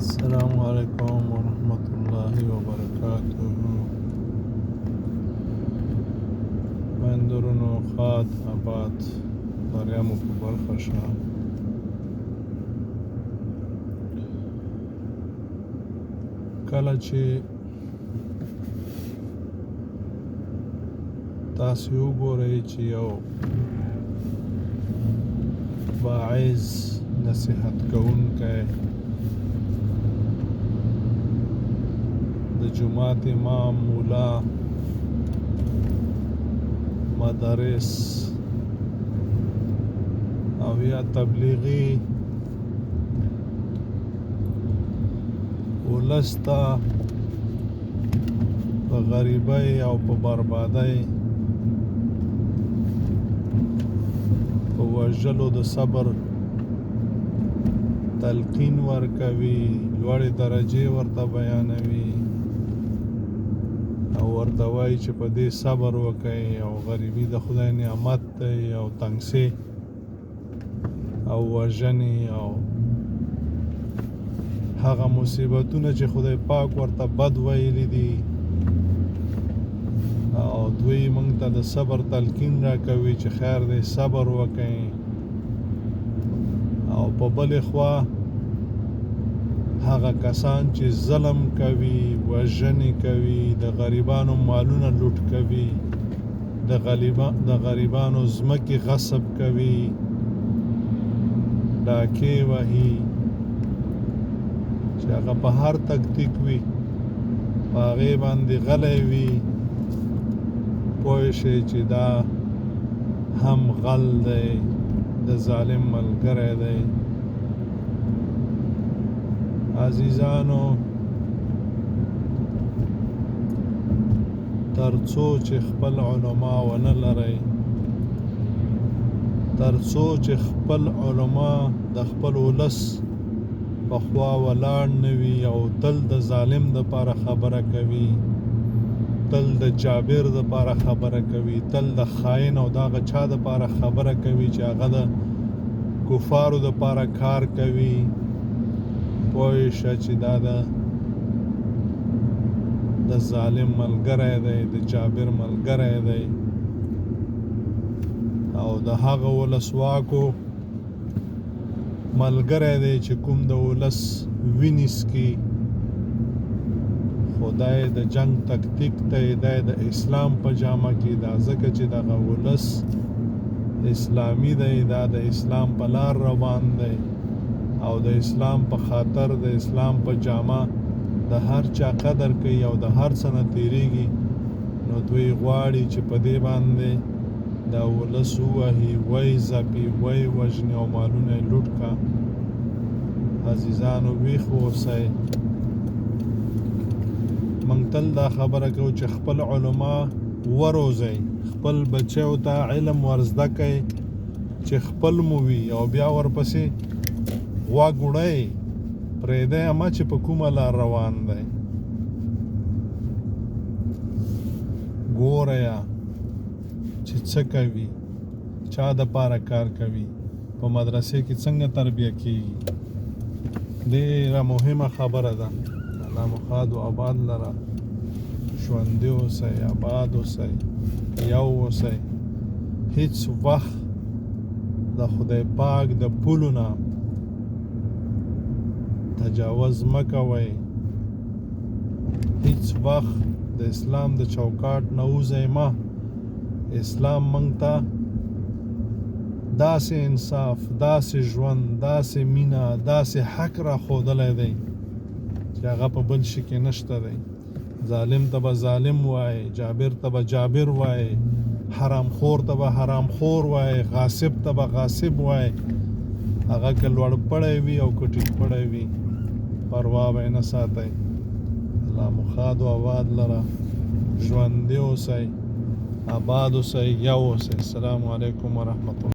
السلام علیکم ورحمۃ اللہ وبرکاتہ. مندرونو خاد آباد بریامو په برخه شه. کله چې تاسو وګورئ چې یو واعظ نصیحت کوونکی د جماعت امام مولا مدارس او یا تبلیغی ولستا په غریبۍ او په بربادۍ په وژلو د صبر تلقین ورکوي، لوړې درجې ورته بیانوي او ورته وایي چې په دې صبر وکړئ او غریبي د خدای نعمت دی او تنګسي او وژنې او هغه مصیبتونه چې خدای پاک ورته بد ویلي دي او دوی موږ ته د صبر تلقین راکوي چې خیر دی صبر وکړئ. او په بلې خوا هغه کسان چې ظلم کوي، وژنې کوي، د غریبانو مالونه لوټ کوي، د غریبانو ځمکې غصب کوي، ډاکې وهي، چې هغه په هر تکتیک وي په هغې باندې غلی وي، پوه شئ چې دا هم غل دی، د ظالم ملګری دی. عزیزانو، ترڅو چې خپل علما ونه لرئ، ترڅو چې خپل علما د خپل ولس په خوا ولاړ نه وي او تل د ظالم دپاره خبره کوي، تل د جابر دپاره خبره کوي، تل د خاین او د هغه چا دپاره خبره کوي چې هغه د کفارو دپاره کار کوي، پوه شه چې دا د ظالم ملګری دی، د جابر ملګری دی او د هغه ولسواکو ملګری دی چې کوم د ولس وینې څکي. خدای د جنگ تکتیک ته دی د اسلام په جامه کې، دا ځکه چې دغه ولس اسلامي دی، دا د اسلام په لار روان دی او د اسلام په خاطر د اسلام په جامه د هر چا قدر کوي او د هر څه نه تیریږي. نو دوی غواړي چې په دې باندې دا ولس ووهي، وی ځپي، وی وژني او مالونه یې لوټ کا. عزیزانو، ویښ اوسئ. موږ تل دا خبره کوو چې خپل علما وروزئ، خپل بچیو ته علم ورزده کئ چې خپل مو وي او بیا ورپسې غوږ وړئ، پرېږدئ مه چې په کومه لار روان دی. ګورئ چې څه کوي، چا دپاره کار کوي، په مدرسې کې څنګه تربیه کېږي. ډېره مهمه خبره ده. الله مو ښاد و آباد لره. ژوندي اوسئ، آباد اوسئ، یو اوسئ. هیڅ وخت د خدای پاک د پولو نه تجاوز مه کوئ. هیڅ وخت د اسلام د چوکاټ نه وځئ مه. اسلام موږ ته داسې انصاف، داسې ژوند، داسې مینه، داسې حق راښودلی دی چې هغه په بل شي کې نشته دی. ظالم ته به ظالم وایي، جابر ته به جابر وایي، حرام خور ته به حرام خور وایي، غاصب ته به غاصب وایي. هغه که لوړ پړی وي او که ټیټ پړی وي، پروا به یې نه ساتئ. الله مو ښاد و آباد لره. ژوندي اوسئ، آباد اوسئ، یو اوسئ. السلام علیکم ورحمت الله.